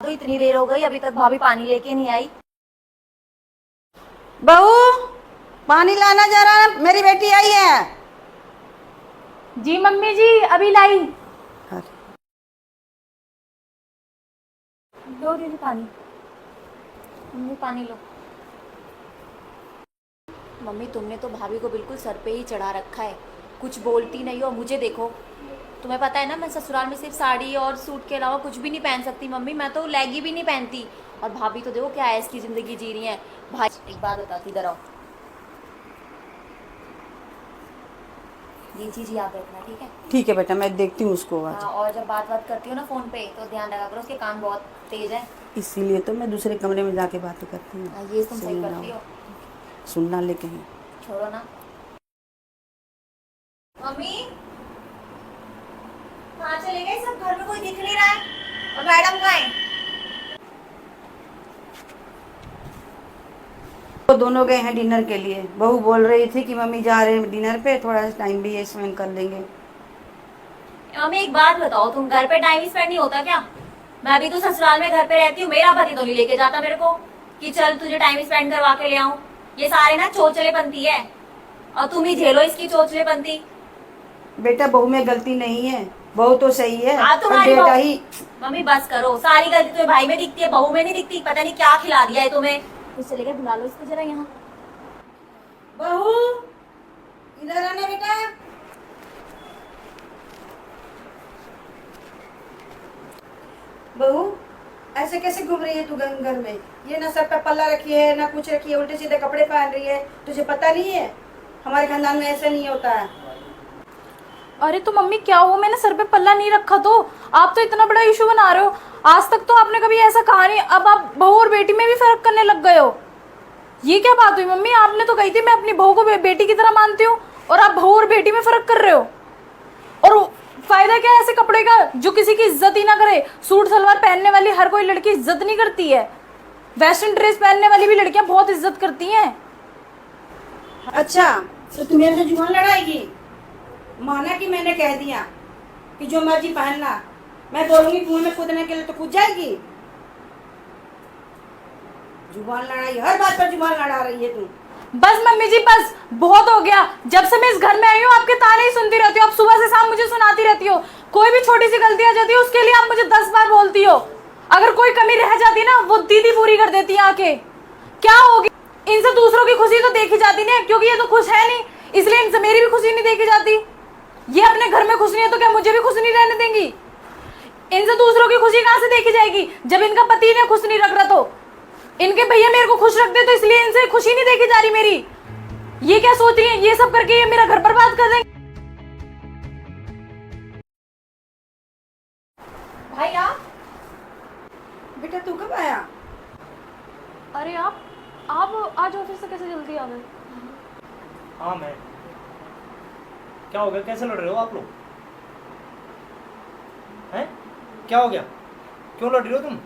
गई, इतनी देर हो गई, अभी तक भाभी पानी लेके नहीं आई। बहू, पानी लाना जा रहा है, मेरी बेटी आई है। जी मम्मी जी, अभी लाई। लो दीदी पानी, मम्मी पानी लो। मम्मी तुमने तो भाभी को बिल्कुल सर पे ही चढ़ा रखा है, कुछ बोलती नहीं हो। मुझे देखो, तुम्हें पता है ना मैं ससुराल में सिर्फ साड़ी और सूट के अलावा कुछ भी नहीं पहन सकती मम्मी, मैं तो लेगी भी नहीं पहनती। और भाभी तो देखो क्या ऐसी ज़िंदगी जी रही है। भाई एक बात बताती, इधर आओ। ये चीज़ याद रखना, ठीक है? ठीक है बेटा, मैं देखती हूँ उसको आज। हाँ, और जब बात करती हो ना फ़ोन पे तो ध्यान रखा करो, उसके कान बहुत तेज है। इसीलिए तो मैं दूसरे कमरे में जाके बातें करती हूँ। ये तुम सही करती हो। सुनना ले कहीं। छोड़ो ना। मम्मी कहाँ चले गए सब? घर में कोई दिख नहीं रहा है। और मैडम कहाँ है? वो दोनों गए हैं डिनर के लिए। बहू बोल रही थी कि मम्मी जा रहे हैं डिनर पे, थोड़ा सा टाइम भी स्पेंड कर लेंगे। मम्मी एक बात बताओ, तुम घर पे टाइम स्पेंड नहीं होता क्या? मैं भी तो ससुराल में घर पे रहती हूँ, मेरा पति तो नहीं लेके जाता मेरे को कि चल तुझे टाइम स्पेंड करवा के ले आऊं। ये सारे ना चोचलेपंती है, और तुम ही झेलो इसकी चोचलेपंती। बेटा बहू में गलती नहीं है, बहू तो सही है। हाँ, पर बेटा ही। मम्मी बस करो, सारी गलती तुम्हें भाई में दिखती है, बहू में नहीं दिखती। पता नहीं क्या खिला दिया है तुम्हें। कुछ चले गए, बुला लो इसको जरा यहाँ। बहू इधर आना बेटा। बहू ऐसे कैसे घूम रही है तू घर में? ये ना सर पे पल्ला रखी है ना कुछ रखी है, उल्टे सीधे कपड़े पहन रही है। तुझे पता नहीं है हमारे खानदान में ऐसा नहीं होता है। अरे तो मम्मी क्या हुआ, मैंने सर पे पल्ला नहीं रखा तो आप तो इतना बड़ा इशू बना रहे हो। आज तक तो आपने कभी ऐसा कहा नहीं, अब आप बहू और बेटी में भी फर्क करने लग गए हो। ये क्या बात हुई मम्मी? आपने तो कही थी मैं अपनी बहू को बेटी की तरह मानती हूँ, और आप बहू और बेटी में फर्क कर रहे हो। और फायदा क्या है ऐसे कपड़े का जो किसी की इज्जत ही ना करे? सूट सलवार पहनने वाली हर कोई लड़की इज्जत नहीं करती है, वेस्टर्न ड्रेस पहनने वाली भी लड़कियां बहुत इज्जत करती हैं। अच्छा तो तू मेरे से जुबान लड़ाएगी? माना कि मैंने कह दिया कि जो मर्जी पहनना, मैं बोलूंगी कुएं में कूदने के लिए तो कूद जाएगी। जुबान लड़ाई, हर बात पर जुबान लड़ा रही है तू। बस मम्मी जी बस, बहुत हो गया। जब से मैं इस घर में आई हूँ आपके ताने ही सुनती रहती हो, आप सुबह से शाम मुझे सुनाती रहती हो। कोई भी छोटी सी गलती आ जाती है उसके लिए आप मुझे 10 बार बोलती हो। अगर कोई कमी रह जाती ना वो दीदी पूरी कर देती है आके। क्या होगी? इनसे दूसरों की खुशी तो देखी जाती नहीं, क्योंकि ये तो खुश है नहीं, इसलिए इनसे मेरी भी खुशी नहीं देखी जाती। ये अपने घर में खुश नहीं है तो क्या मुझे भी खुश नहीं रहने देंगी? इनसे दूसरों की खुशी कहां से देखी जाएगी जब इनका पति इन्हें खुश नहीं रख रहा? तो इनके भैया मेरे को खुश रख दे तो इसलिए इनसे खुशी नहीं देखी जा रही मेरी। ये क्या सोच रही है? ये सब करके ये मेरा घर बर्बाद कर देंगे। भाई आप? बेटा तू कब आया? अरे आप आज ऑफिस से कैसे जल्दी आ गए? हाँ मैं। क्या हो गया, कैसे लड़ रहे हो आप लोग? हैं? क्या हो गया, क्यों लड़ रही हो तुम?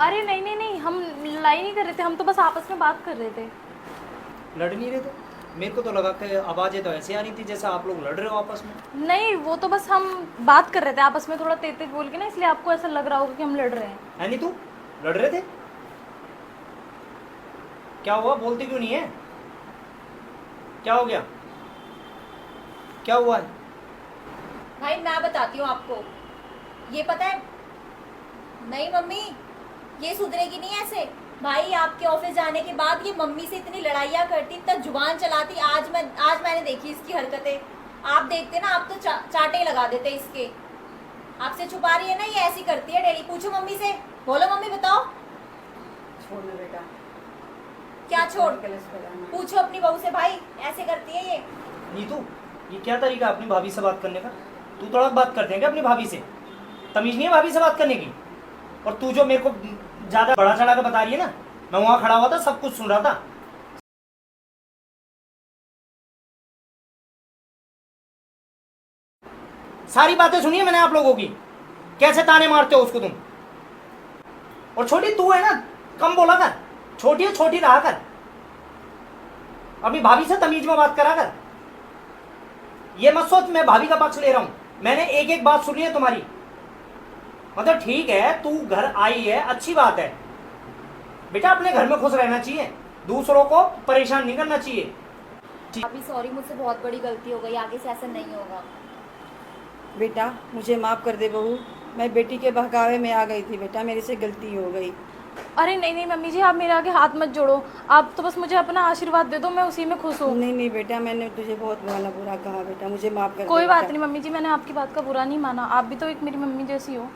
अरे नहीं नहीं नहीं, हम लड़ाई नहीं कर रहे थे, हम तो बस आपस में बात कर रहे थे। लड़ नहीं रहे थे? मेरे को तो लगा कि आवाज़ें तो ऐसे आ रही थी जैसा आप लोग लड़ रहे हो आपस में। नहीं, वो तो बस हम बात कर रहे थे आपस में, थोड़ा तेज तेज बोल के ना, इसलिए आपको ऐसा लग रहा होगा कि हम लड़ रहे हैं। है नहीं, तू लड़ रहे थे? क्या हुआ, बोलती क्यों नहीं है? क्या हो गया, क्या हुआ है? भाई मैं बताती हूँ आपको, ये पता है। नहीं मम्मी, ये सुधरेगी नहीं ऐसे। भाई आपके ऑफिस जाने के बाद ये मम्मी से इतनी लड़ाइयाँ करती, इतना जुबान चलाती। आज मैंने देखी इसकी हरकतें। आप देखते ना, आप तो चाटे लगा देते इसके। आपसे छुपा रही है ना, ये ऐसी करती है डेली। पूछो मम्मी से, बोलो मम्मी बताओ। छोड़ दे बेटा। क्या छोड़? पूछो अपनी बहू से, भाई ऐसे करती है ये। नीतू, ये क्या तरीका अपनी भाभी से बात करने का? तू थोड़ा बात करते हैं क्या अपनी भाभी से? तमीज नहीं है भाभी से बात करने की? और तू जो मेरे को ज्यादा बड़ा चढ़ा कर बता रही है ना, मैं वहां खड़ा हुआ था, सब कुछ सुन रहा था। सारी बातें सुनी है मैंने आप लोगों की, कैसे ताने मारते हो उसको तुम। और छोटी तू है ना, कम बोला कर। छोटी है, छोटी रहा कर। अपनी भाभी से तमीज में बात करा कर। ये मत सोच मैं भाभी का पक्ष ले रहा हूं। मैंने एक एक बात सुनी है तुम्हारी। मतलब ठीक है, तू घर आई है, अच्छी बात है बेटा, अपने घर में खुश रहना चाहिए, दूसरों को परेशान नहीं करना चाहिए। अभी सॉरी, मुझसे बहुत बड़ी गलती हो गई, आगे से ऐसा नहीं होगा। बेटा मुझे माफ़ कर दे बहू, मैं बेटी के बहकावे में आ गई थी बेटा, मेरे से गलती हो गई। अरे नहीं नहीं मम्मी जी, आप मेरे आगे हाथ मत जोड़ो, आप तो बस मुझे अपना आशीर्वाद दे दो, मैं उसी में खुश हूँ। नहीं नहीं बेटा, मैंने तुझे बहुत बुरा कहा बेटा, मुझे माफ़ कर दे कोई बात बेटा। नहीं मम्मी जी, मैंने आपकी बात का बुरा नहीं माना, आप भी तो एक मेरी मम्मी जैसी हो।